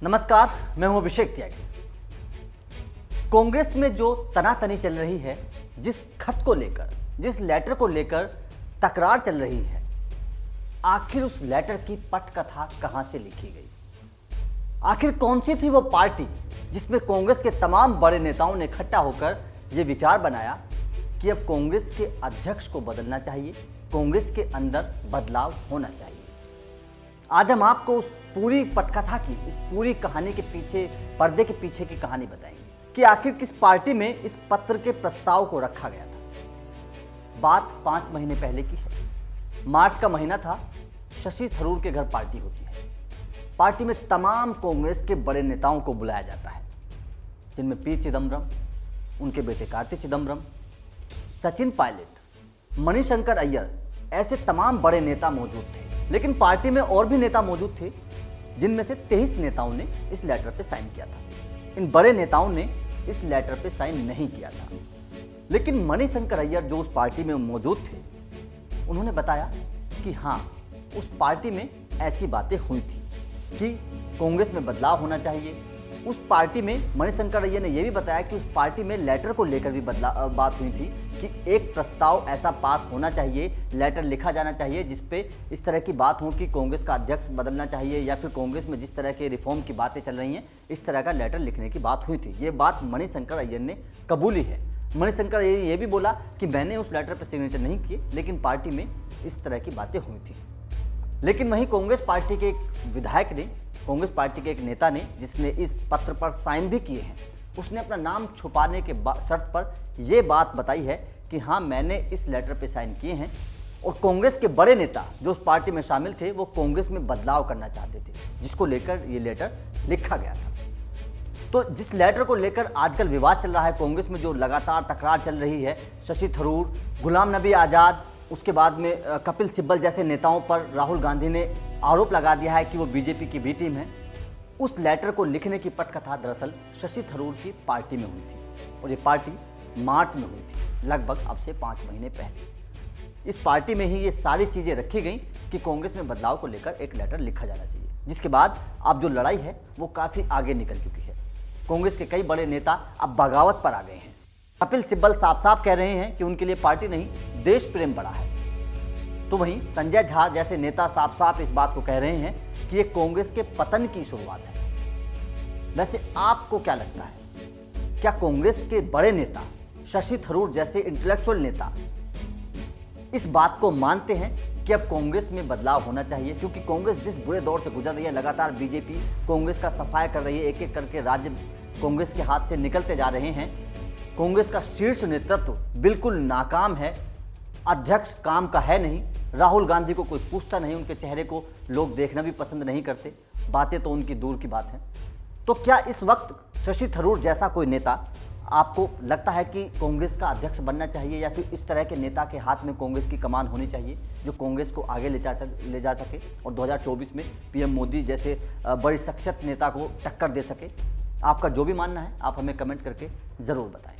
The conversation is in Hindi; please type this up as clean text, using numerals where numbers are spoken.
नमस्कार, मैं हूं अभिषेक त्यागी। कांग्रेस में जो तनातनी चल रही है, जिस खत को लेकर, जिस लेटर को लेकर तकरार चल रही है, आखिर उस लेटर की पटकथा कहां से लिखी गई? आखिर कौन सी थी वो पार्टी जिसमें कांग्रेस के तमाम बड़े नेताओं ने इकट्ठा होकर यह विचार बनाया कि अब कांग्रेस के अध्यक्ष को बदलना चाहिए, कांग्रेस के अंदर बदलाव होना चाहिए। आज हम आपको उस पूरी पटकथा की, इस पूरी कहानी के पीछे, पर्दे के पीछे की कहानी बताएंगे कि आखिर किस पार्टी में इस पत्र के प्रस्ताव को रखा गया था। बात 5 महीने पहले की है। मार्च का महीना था। शशि थरूर के घर पार्टी होती है। पार्टी में तमाम कांग्रेस के बड़े नेताओं को बुलाया जाता है, जिनमें पी चिदम्बरम, उनके बेटे कार्ति चिदम्बरम, सचिन पायलट, मणिशंकर अय्यर, ऐसे तमाम बड़े नेता मौजूद थे। लेकिन पार्टी में और भी नेता मौजूद थे, जिनमें से 23 नेताओं ने इस लेटर पे साइन किया था। इन बड़े नेताओं ने इस लेटर पे साइन नहीं किया था। लेकिन मणिशंकर अय्यर जो उस पार्टी में मौजूद थे, उन्होंने बताया कि हाँ, उस पार्टी में ऐसी बातें हुई थी कि कांग्रेस में बदलाव होना चाहिए। उस पार्टी में मणिशंकर अय्यर ने यह भी बताया कि उस पार्टी में लेटर को लेकर भी बात हुई थी कि एक प्रस्ताव ऐसा पास होना चाहिए, लेटर लिखा जाना चाहिए जिस पे इस तरह की बात हो कि कांग्रेस का अध्यक्ष बदलना चाहिए, या फिर कांग्रेस में जिस तरह के रिफॉर्म की बातें चल रही हैं, इस तरह का लेटर लिखने की बात हुई थी। ये बात मणिशंकर अय्यर ने कबूली है। मणिशंकर अय्यर ये भी बोला कि मैंने उस लेटर पर सिग्नेचर नहीं किए, लेकिन पार्टी में इस तरह की बातें हुई थी। लेकिन वहीं कांग्रेस पार्टी के एक विधायक ने, कांग्रेस पार्टी के एक नेता ने, जिसने इस पत्र पर साइन भी किए हैं, उसने अपना नाम छुपाने के शर्त पर यह बात बताई है कि हाँ, मैंने इस लेटर पे साइन किए हैं। और कांग्रेस के बड़े नेता जो उस पार्टी में शामिल थे, वो कांग्रेस में बदलाव करना चाहते थे, जिसको लेकर ये लेटर लिखा गया था। तो जिस लेटर को लेकर आजकल विवाद चल रहा है कांग्रेस में, जो लगातार तकरार चल रही है, शशि थरूर, गुलाम नबी आज़ाद, उसके बाद में कपिल सिब्बल जैसे नेताओं पर राहुल गांधी ने आरोप लगा दिया है कि वो बीजेपी की बी टीम है। उस लेटर को लिखने की पटकथा दरअसल शशि थरूर की पार्टी में हुई थी, और ये पार्टी मार्च में हुई थी, लगभग अब से 5 महीने पहले। इस पार्टी में ही ये सारी चीज़ें रखी गई कि कांग्रेस में बदलाव को लेकर एक लेटर लिखा जाना चाहिए, जिसके बाद अब जो लड़ाई है वो काफ़ी आगे निकल चुकी है। कांग्रेस के कई बड़े नेता अब बगावत पर आ गए हैं। कपिल सिब्बल साफ साफ कह रहे हैं कि उनके लिए पार्टी नहीं, देश प्रेम बड़ा है। तो वहीं संजय झा जैसे नेता साफ साफ इस बात को कह रहे हैं कि ये कांग्रेस के पतन की शुरुआत है। वैसे आपको क्या लगता है, क्या कांग्रेस के बड़े नेता, शशि थरूर जैसे इंटेलेक्चुअल नेता, इस बात को मानते हैं कि अब कांग्रेस में बदलाव होना चाहिए? क्योंकि कांग्रेस जिस बुरे दौर से गुजर रही है, लगातार बीजेपी कांग्रेस का सफाया कर रही है, एक एक करके राज्य कांग्रेस के हाथ से निकलते जा रहे हैं। कांग्रेस का शीर्ष नेतृत्व बिल्कुल नाकाम है, अध्यक्ष काम का है नहीं, राहुल गांधी को कोई पूछता नहीं, उनके चेहरे को लोग देखना भी पसंद नहीं करते, बातें तो उनकी दूर की बात है। तो क्या इस वक्त शशि थरूर जैसा कोई नेता, आपको लगता है कि कांग्रेस का अध्यक्ष बनना चाहिए, या फिर इस तरह के नेता के हाथ में कांग्रेस की कमान होनी चाहिए जो कांग्रेस को आगे ले जा सके और 2024 में पीएम मोदी जैसे बड़ी शख्सियत नेता को टक्कर दे सके? आपका जो भी मानना है आप हमें कमेंट करके ज़रूर बताएं।